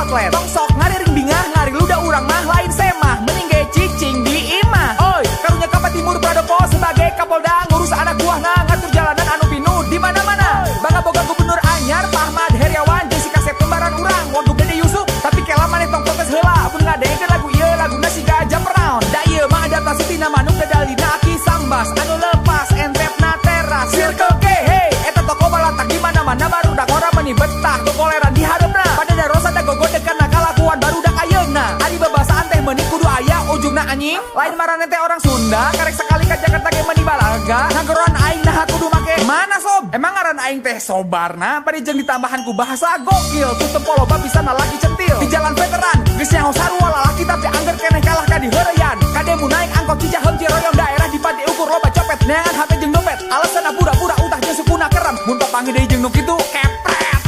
outlet. Tong sok ngariring bingah, ngari luda urang mah lain semah, mending ge cicing di imah. Oi, karunya Kapa Timur Pradopo sebagai Kapolda ngurus anak buahna ngatur jalanan anu pinuh di mana-mana. Bangga boga gubernur anyar Pak Ahmad Heriawan Jessica Septembaran urang Wagub Dede Yusuf, tapi kela maneh tong protes heula mun ngadeengkeun lagu ieu laguna siga Jump Around. Da ieu mah adaptasi tina manuk dadalina aki sambas anu lepas entepna teras Circle K. Hey, eta toko balatak di mana-mana barudak ora meuni betah gogoleran di hareupna. Pada darosa da gogodekeun kalakuan barudak ayeuna. Ari babasaan teh meuni kudu aya ujungna anjing. Lain marane teh orang Sunda karek sekali ka Jakarta ge meuni balaga. Ngagoron aing nah kudu make mana sob? Emang ngaran aing teh Sobarna bari jeung ditambahan ku bahasa gokil. Tutup poloba bisa nalaki centil. Di jalan veteran geus nyaho sarua lalaki tapi angger keneh kalah ka di heureyan. Kademu naik angkot Cicahem Ciroyong daerah di padi ukur loba copet. Neangan HP jeung dompet. Alasanna pura-pura utah jeung sukuna kerem. Mun papanggih deui jeung nu kitu kepret.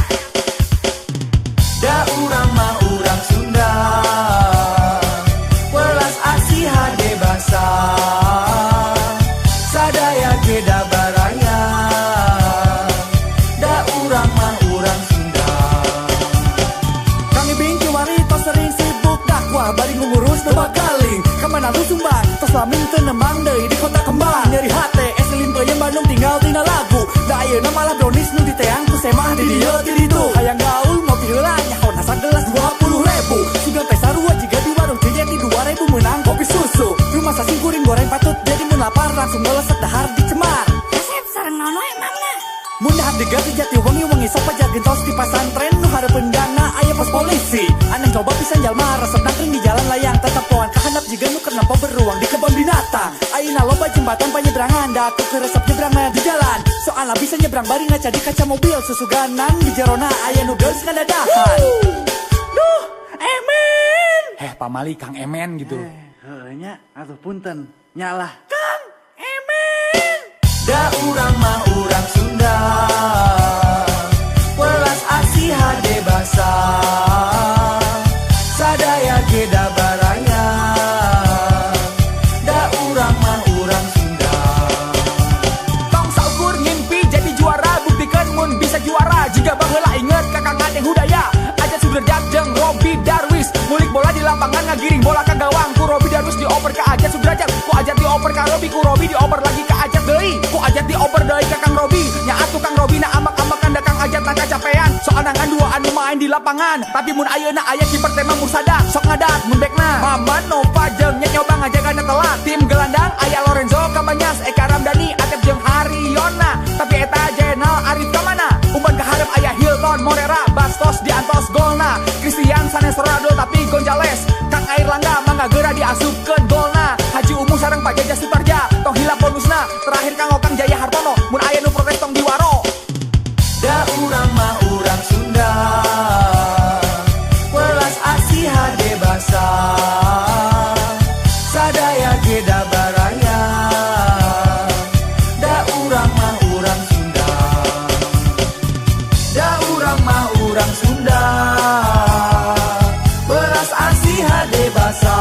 Da urang mah urang Sunda, welas asih hade basa, sadaya ge da baraya. Da urang mah urang Sunda. Kang Ibing kiwari tos sering sibuk dakwah bari ngurus teu bakaling. Kemana lu sumbang tos lamin teu nembang deui di kota kembang. Nyeri hate es lin teuyeung Bandung tinggal tina lagu. Da ayeuna malah brownies nu diteang ku semah di dieu ti ditu. Hayang gaul mopi heula nyaho sagelas 20.000. Sugan teh sarua jiga di warung teh di 2.000 menang kopi susu. Rumah sasing kuring goreng patut jadi mun lapar langsung ngeleset dahar dicemar. Resep sareng nono emangna. Mun dahar degat di jati wangi-wangi sok pajageun tos di pasantren nu hareupeun dana aya pos polisi. Aneh coba pisan jalma resep nangkring di jalan layang tetep poan kahandap jiga nu keur nampa beruang di kebun binatang. Ayeuna loba jembatan penyeberangan da aku keur resep nyebrangna di jalan. Soalna bisa nyebrang bari ngaca di kaca mobil susuganan di jerona aya nu geus ngadadahan. Duh, Emen. Pamali Kang Emen gitu. Heuh nya atuh punten nyalah. Kang Emen. Da urang mah urang Sunda, welas asih hade basa, sadaya ge da baraya. Da urang mah urang Sunda. Tong saukur ngimpi jadi juara, buktikan mun bisa juara. Jika baheula inget Kakang Ade Hudaya, Ajat Sudrajat jeung Robi Darwis. Ngulik bola di lapangan ngagiring bola ka gawang. Ku Robi Darwis dioper ka Ajat Sudrajat, ku Ajat dioper ka Robi, ku Robi dioper lagi ka Ajat deui, ku Ajat dioper deui ka Kang Robi. Nya atuh Kang Robi na amak-amakan da Kang Ajat na kacapean. Soalna ngan dua anu main di lapangan, tapi mun ayeuna aya kiper teh Mursada sok ngadat mun bekna. Maman Nova jeung nya nyoba ngajagana telat. Tim gelandang aya Lorenzo Kabanyas, Eka Ramdhani, Atep jeung Haryona. Tapi eta Jenal Arif ka mana? Umpan ka hareup aya Hilton Morera, Bastos diantos golna. Christian sanes Ronaldo tapi Gonzales. Kang Airlangga mangga geura diasupkeun golna. Haji Umu sareng Pak Jaja Sutarja tong hilap bonusna. Terakhir Kang Okang Jaya Hartono mun aya nu protes tong diwaro. Da urang mah urang Sunda, welas asih hade basa, sadaya ge da baraya. Da urang mah urang Sunda. Da urang mah urang Sunda, welas asih hade basa.